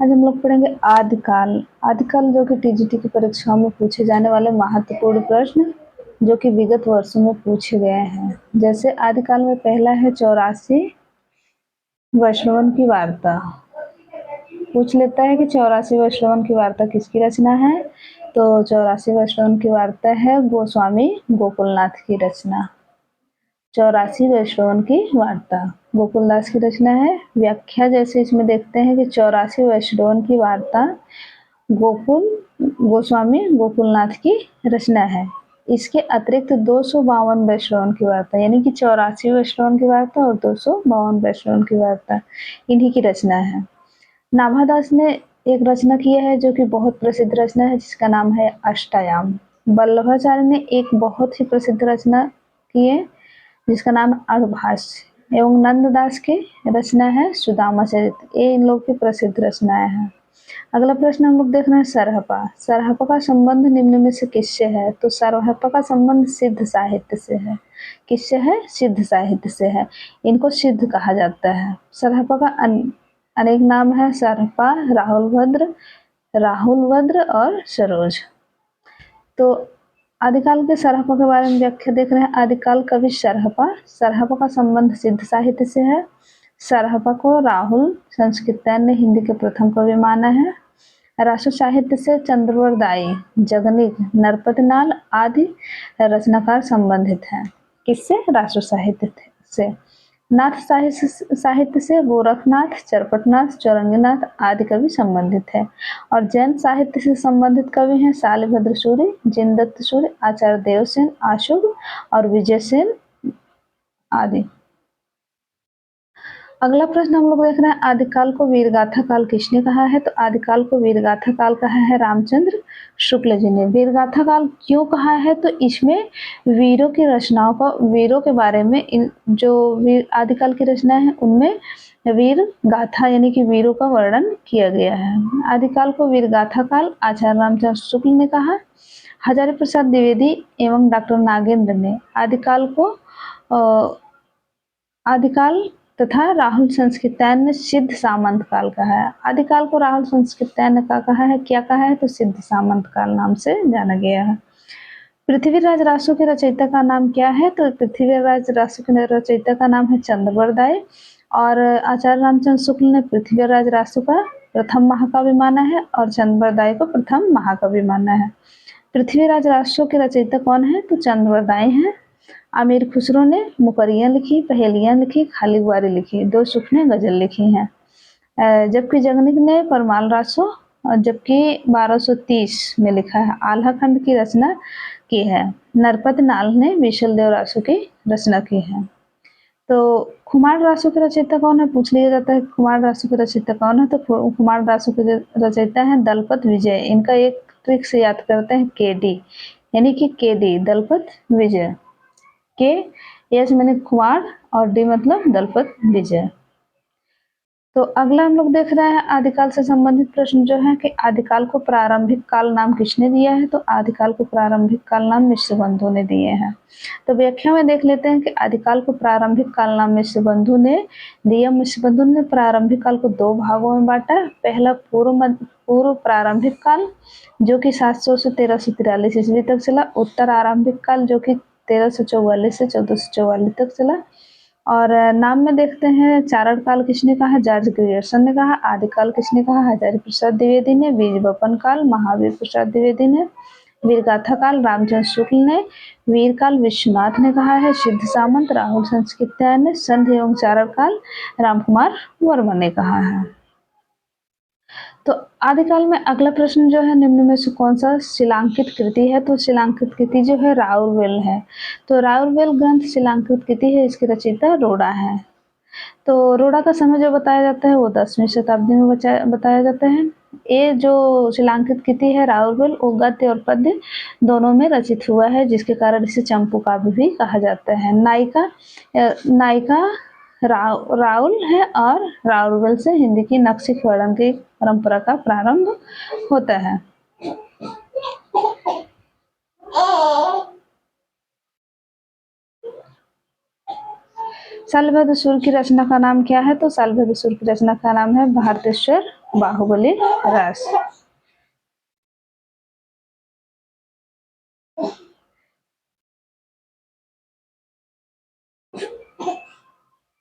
आज हम लोग पढ़ेंगे आदिकाल। आदिकाल जो कि टीजीटी की परीक्षाओं में पूछे जाने वाले महत्वपूर्ण प्रश्न जो कि विगत वर्षों में पूछे गए हैं। जैसे आदिकाल में पहला है 84 वैष्णवन की वार्ता। पूछ लेता है कि 84 वैष्णवन की वार्ता किसकी रचना है। तो 84 वैष्णवन की वार्ता है गोस्वामी गोकुलनाथ की रचना। 84 वैष्णवन की वार्ता गोकुलदास की रचना है। व्याख्या जैसे इसमें देखते हैं कि 84 वैष्णवन की वार्ता गोस्वामी गोकुलनाथ की रचना है। इसके अतिरिक्त 252 वैष्णवन की वार्ता यानी कि 84 वैष्णवन की वार्ता और 252 वैष्णवन की वार्ता इन्हीं की रचना है। नाभादास ने एक रचना किया है जो कि बहुत प्रसिद्ध रचना है जिसका नाम है अष्टायाम। वल्लभाचार्य ने एक बहुत ही प्रसिद्ध रचना की है जिसका नाम आर्षभाष्य एवं नंददास की रचना है सुदामा चरित। ये इन लोग की प्रसिद्ध रचनाएं हैं। अगला प्रश्न हम लोग देख रहे हैं सरहपा। सरहपा का संबंध निम्न में से किससे है। तो सरहपा का संबंध सिद्ध साहित्य से है। किससे है। सिद्ध साहित्य से है। इनको सिद्ध कहा जाता है। सरहपा का अनेक नाम है। सरहपा, राहुल भद्र और सरोज। तो आदिकाल के सरहपा के बारे में व्याख्या देख रहे हैं। आदिकाल कवि सरहपा। सरहपा का संबंध सिद्ध साहित्य से है। सरहपा को राहुल संस्कृतायन ने हिंदी के प्रथम कवि माना है। राष्ट्र साहित्य से चंद्रवरदाई, जगनिक, नरपतनाल आदि रचनाकार संबंधित हैं। किससे। राष्ट्र साहित्य से। नाथ साहित्य से गोरखनाथ, चरपटनाथ, चौरंगीनाथ आदि कवि संबंधित है। और जैन साहित्य से संबंधित कवि हैं शालिभद्र सूरि, जिनदत्त सूरि, आचार्य देवसेन, आशुभ और विजयसेन आदि। अगला प्रश्न हम लोग देख रहे हैं आदिकाल को वीरगाथा काल किसने कहा है। तो आदिकाल को वीरगाथा काल कहा है रामचंद्र शुक्ल जी ने। वीरगाथा काल क्यों कहा है। तो इसमें वीरों की रचनाओं का, वीरों के बारे में जो वीर आदिकाल की रचना है उनमें वीर गाथा यानी कि वीरों का वर्णन किया गया है। आदिकाल को वीरगाथा काल आचार्य रामचंद्र शुक्ल ने कहा। हजारी प्रसाद द्विवेदी एवं डॉक्टर नागेंद्र ने आदिकाल तथा राहुल संस्कृतायन ने सिद्ध सामंत काल कहा है। आदिकाल को राहुल संस्कृतायन ने कहा है, क्या कहा है। तो सिद्ध सामंत काल नाम से जाना गया है। पृथ्वीराज रासो के रचयिता का नाम क्या है। तो पृथ्वीराज रासो के रचयिता का नाम है चंद्रवरदाय। और आचार्य रामचंद्र शुक्ल ने पृथ्वीराज रासो का प्रथम महाकाव्य माना है और चंद्रवरदाय को प्रथम महाकवि माना है। पृथ्वीराज रासो के रचयिता कौन है। तो चंद्रवरदाय हैं। आमिर खुसरो ने मुकरियाँ लिखी, पहेलियाँ लिखी, खाली गुआरी लिखी, दो सुख ने गजल लिखी हैं। जबकि जगनिक ने परमाल रासो जबकि 1230 में लिखा है। आल्हा खंड की रचना की है। नरपत नाल ने विशल देव रासो की रचना की है। तो कुमार रासो के रचयिता कौन है। पूछ लिया जाता है कुमार रासो के रचयिता कौन है। तो कुमार रासो के रचयिता है दलपत विजय। इनका एक ट्रिक से याद करते हैं केडी यानी कि केडी दलपत विजय। के एस मैंने कुमार और डी मतलब दलपत विजय। तो अगला हम लोग देख रहे हैं आदिकाल से संबंधित प्रश्न जो है कि आदिकाल को प्रारंभिक काल नाम किसने दिया है। तो आदिकाल को प्रारंभिक काल नाम मिश्रबंधु ने दिए हैं। तो व्याख्या में देख लेते हैं कि आदिकाल को प्रारंभिक काल नाम मिश्रबंधु ने दिया। मिश्रबंधु ने प्रारंभिक काल को दो भागों में बांटा। पहला पूर्व प्रारंभिक काल जो कि 700 से 1343 ईस्वी तक चला। उत्तर आरंभिक काल जो कि 1344 से 1444 तक चला। और नाम में देखते हैं चारण काल किसने कहा। जॉर्ज ग्रियर्सन ने कहा। आदिकाल किसने कहा। हजारी प्रसाद द्विवेदी ने। बीज बपन काल महावीर प्रसाद द्विवेदी ने। वीरगाथा काल रामचंद्र शुक्ल ने। वीर काल विश्वनाथ ने कहा है। सिद्ध सामंत राहुल संस्कृतायन ने। संधि एवं चारण काल रामकुमार वर्मा ने कहा है। तो आदिकाल में अगला प्रश्न जो है निम्न में से कौन सा शिलांकित कृति है। तो शिलांकित कृति जो है राउरवेल है। तो राउरवेल ग्रंथ शिलांकित कृति है। इसके रचयिता रोड़ा है। तो रोड़ा का समय जो बताया जाता है वो 10वीं शताब्दी में बताया जाता है। ये जो शिलांकित कृति है राउरवेल वो गद्य और पद्य दोनों में रचित हुआ है जिसके कारण इसे चंपू काव्य भी कहा जाता है। नायिका राउल है और राउरवेल से हिंदी की नक्शिक वर्णन की परंपरा का प्रारंभ होता है। शैलभद्र सुर की रचना का नाम क्या है? तो शैलभद्र सुर की रचना का नाम है भारतेश्वर बाहुबली रस।